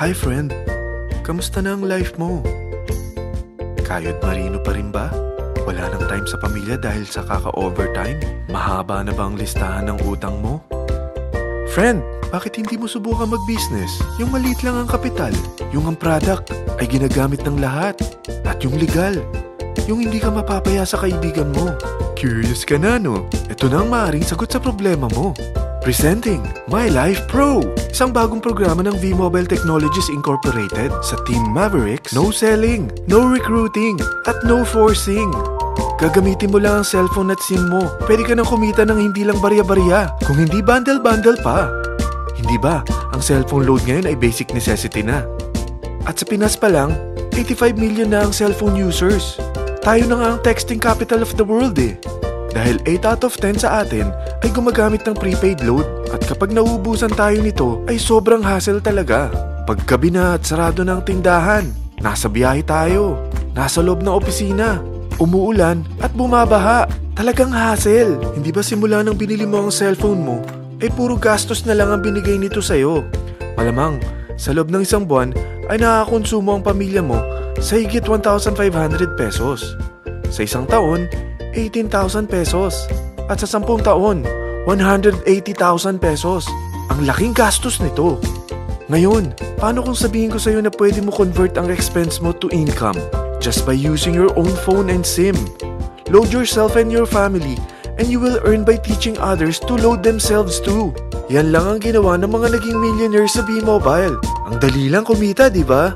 Hi friend, kamusta na ang life mo? Kayod marino pa rin ba? Wala nang time sa pamilya dahil sa kaka-overtime? Mahaba na ba ang listahan ng utang mo? Friend, bakit hindi mo subukan mag-business? Yung maliit lang ang kapital, yung ang product ay ginagamit ng lahat, at yung legal, yung hindi ka mapapaya sa kaibigan mo. Curious ka na, no? Ito na ang maaaring sagot sa problema mo. Presenting My Life Pro, isang bagong programa ng V-Mobile Technologies Incorporated. Sa Team Mavericks, no selling, no recruiting, at no forcing. Gagamitin mo lang ang cellphone at SIM mo. Pwede ka nang kumita ng hindi lang barya-barya, kung hindi bundle-bundle pa. Hindi ba, ang cellphone load ngayon ay basic necessity na. At sa Pinas pa lang, 85 million na ang cellphone users. Tayo na nga ang texting capital of the world eh. Dahil 8 out of 10 sa atin ay gumagamit ng prepaid load. At kapag nauubusan tayo nito ay sobrang hassle talaga. Paggabi na at sarado na ang tindahan, nasa biyahe tayo, nasa loob ng opisina, umuulan at bumabaha. Talagang hassle. Hindi ba simula nang binili mo ang cellphone mo ay puro gastos na lang ang binigay nito sa'yo? Malamang sa loob ng isang buwan ay nakakakonsumo ang pamilya mo sa higit 1,500 pesos. Sa isang taon, 18,000 pesos. At sa 10 taon, 180,000 pesos. Ang laking gastos nito. Ngayon, paano kung sabihin ko sa'yo na pwede mo convert ang expense mo to income just by using your own phone and SIM? Load yourself and your family and you will earn by teaching others to load themselves too. Yan lang ang ginawa ng mga naging millionaires sa V-Mobile. Ang dali lang kumita, di ba?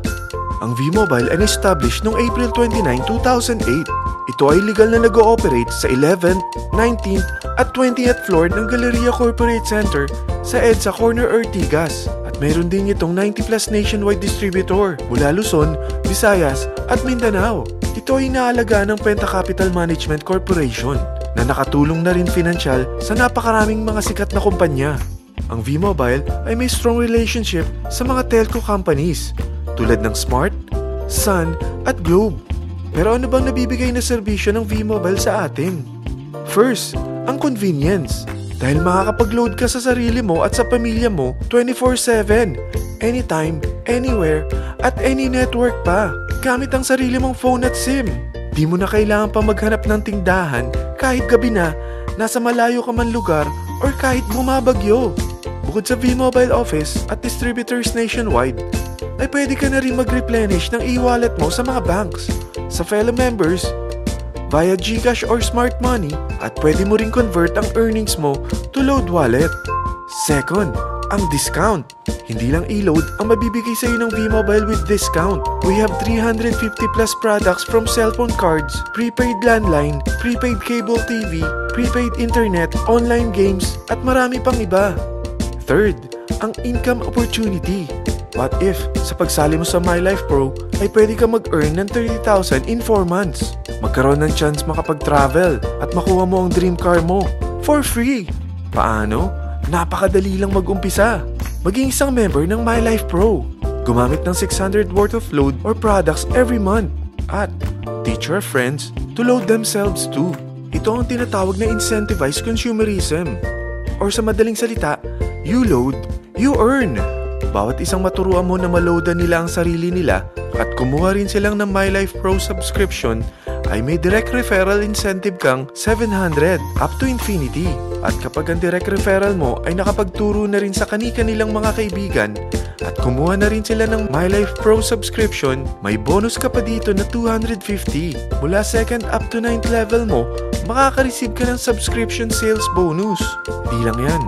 Ang V-Mobile ay established noong April 29, 2008. Ito ay legal na nag-ooperate sa 11th, 19th at 20th floor ng Galleria Corporate Center sa EDSA Corner Ortigas. At mayroon din itong 90+ nationwide distributor mula Luzon, Visayas at Mindanao. Ito ay inaalagaan ng Penta Capital Management Corporation na nakatulong na rin pinansyal sa napakaraming mga sikat na kumpanya. Ang V-Mobile ay may strong relationship sa mga telco companies tulad ng Smart, Sun at Globe. Pero ano bang nabibigay na serbisyo ng V-Mobile sa atin? First, ang convenience. Dahil makakapag-load ka sa sarili mo at sa pamilya mo 24/7, anytime, anywhere, at any network pa. Gamit ang sarili mong phone at SIM. Di mo na kailangan pa maghanap ng tindahan kahit gabi na, nasa malayo ka man lugar, or kahit bumabagyo. Bukod sa V-Mobile office at distributors nationwide, ay pwede ka na rin mag-replenish ng e-wallet mo sa mga banks, sa fellow members, via GCash or Smart Money, at pwede mo rin convert ang earnings mo to load wallet. Second, ang discount. Hindi lang e-load ang mabibigay sa iyo ng V-Mobile with discount. We have 350+ products from cellphone cards, prepaid landline, prepaid cable TV, prepaid internet, online games, at marami pang iba. Third, ang income opportunity. What if, sa pagsali mo sa My Life Pro, ay pwede ka mag-earn ng 30,000 in 4 months? Magkaroon ng chance makapag-travel at makuha mo ang dream car mo for free. Paano? Napakadali lang mag-umpisa. Maging isang member ng My Life Pro. Gumamit ng 600 worth of load or products every month. At teach your friends to load themselves too. Ito ang tinatawag na incentivized consumerism. Or sa madaling salita, you load, you earn. Bawat isang maturuan mo na maloadan nila ang sarili nila at kumuha rin silang ng My Life Pro subscription ay may direct referral incentive kang 700 up to infinity. At kapag ang direct referral mo ay nakapagturo na rin sa kani-kanilang mga kaibigan at kumuha na rin sila ng My Life Pro subscription, may bonus ka pa dito na 250. Mula 2nd up to 9th level mo, makaka-receive ka ng subscription sales bonus. Di lang yan.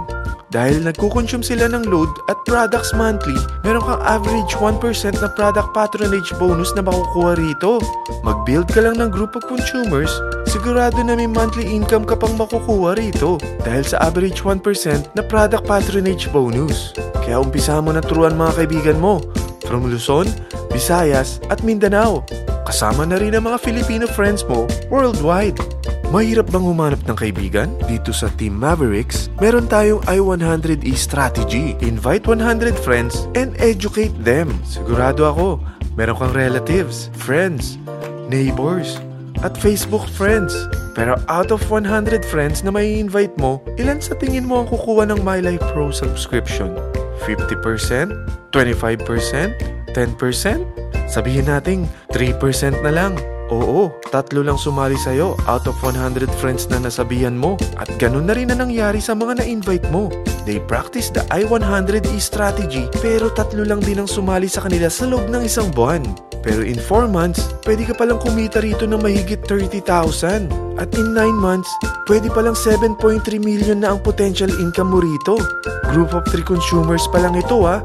Dahil nagkukonsume sila ng load at products monthly, meron kang average 1% na product patronage bonus na makukuha rito. Mag-build ka lang ng group of consumers, sigurado na may monthly income ka pang makukuha rito dahil sa average 1% na product patronage bonus. Kaya umpisa mo na turuan mga kaibigan mo from Luzon, Visayas at Mindanao. Kasama na rin ang mga Filipino friends mo worldwide. Mahirap bang humanap ng kaibigan? Dito sa Team Mavericks, meron tayong I100E strategy. Invite 100 friends and educate them. Sigurado ako, meron kang relatives, friends, neighbors, at Facebook friends. Pero out of 100 friends na may invite mo, ilan sa tingin mo ang kukuha ng My Life Pro subscription? 50%? 25%? 10%? Sabihin nating 3% na lang. Oo, 3 lang sumali sa'yo out of 100 friends na nasabihan mo. At ganun na rin na nangyari sa mga na-invite mo. They practice the I-100E strategy pero 3 lang din ang sumali sa kanila sa loob ng isang buwan. Pero in 4 months, pwede ka palang kumita rito ng mahigit 30,000. At in 9 months, pwede palang 7.3 million na ang potential income mo rito. Group of 3 consumers pa lang ito what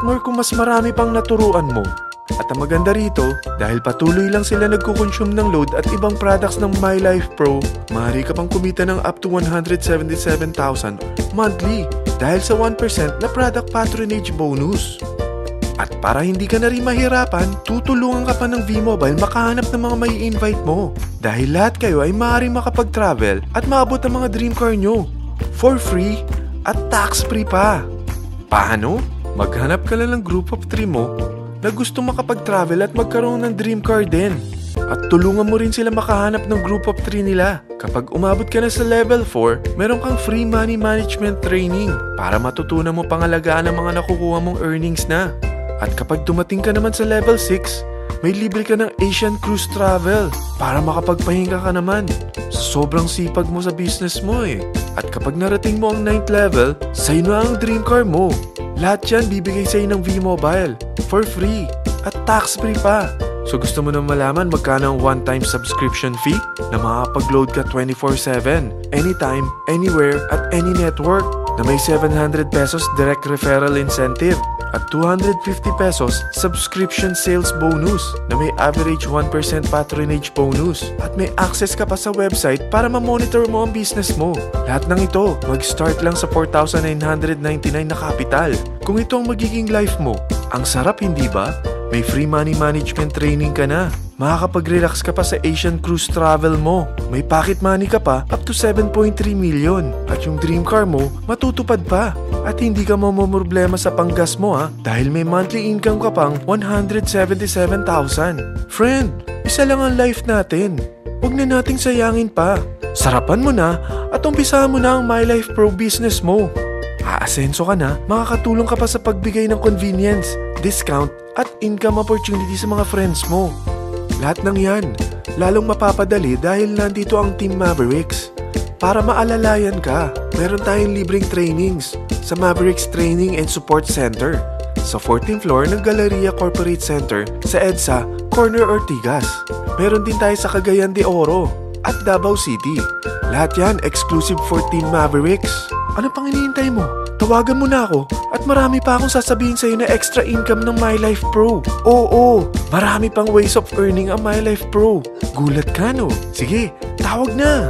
more kung mas marami pang naturuan mo. At ang maganda rito, dahil patuloy lang sila nagkukonsume ng load at ibang products ng My Life Pro, maaari ka pang kumita ng up to 177,000 monthly dahil sa 1% na product patronage bonus. At para hindi ka na rin mahirapan, tutulungan ka pa ng V-Mobile makahanap ng mga may invite mo. Dahil lahat kayo ay maaaring makapag-travel at maabot ang mga dream car nyo for free at tax-free pa. Paano? Maghanap ka lang ng group of 3 mo na gusto makapag-travel at magkaroon ng dream car din. At tulungan mo rin sila makahanap ng group of 3 nila. Kapag umabot ka na sa level 4, meron kang free money management training para matutunan mo pangalagaan ang mga nakukuha mong earnings na. At kapag dumating ka naman sa level 6, may libre ka ng Asian Cruise Travel para makapagpahinga ka naman. Sobrang sipag mo sa business mo At kapag narating mo ang 9th level, sa'yo na ang dream car mo. Lahat yan bibigay sa'yo ng V-Mobile for free at tax-free pa. So gusto mo na malaman magkano ang one-time subscription fee na makakapag-load ka 24/7, anytime, anywhere, at any network na may 700 pesos direct referral incentive at 250 pesos subscription sales bonus na may average 1% patronage bonus at may access ka pa sa website para ma-monitor mo ang business mo. Lahat ng ito mag-start lang sa 4,999 na capital. Kung ito ang magiging life mo, ang sarap hindi ba? May free money management training ka na. Makakapag-relax ka pa sa Asian Cruise Travel mo. May pocket money ka pa up to 7.3 million. At yung dream car mo, matutupad pa. At hindi ka mamomroblema sa panggas mo dahil may monthly income ka pang 177,000. Friend, isa lang ang life natin. Huwag na nating sayangin pa. Sarapan mo na at umpisahan mo na ang My Life Pro business mo. Aasenso ka na, makakatulong ka pa sa pagbigay ng convenience, discount, at income opportunity sa mga friends mo. Lahat ng yan, lalong mapapadali dahil nandito ang Team Mavericks. Para maalalayan ka, meron tayong libreng trainings sa Mavericks Training and Support Center sa 14th floor ng Galleria Corporate Center sa EDSA, Corner Ortigas. Meron din tayo sa Cagayan de Oro at Davao City. Lahat yan exclusive for Team Mavericks. Ano pang hinihintay mo? Tawagan mo na ako at marami pa akong sasabihin sa'yo na extra income ng My Life Pro. Oo, marami pang ways of earning ang My Life Pro. Gulat ka no? Sige, tawag na!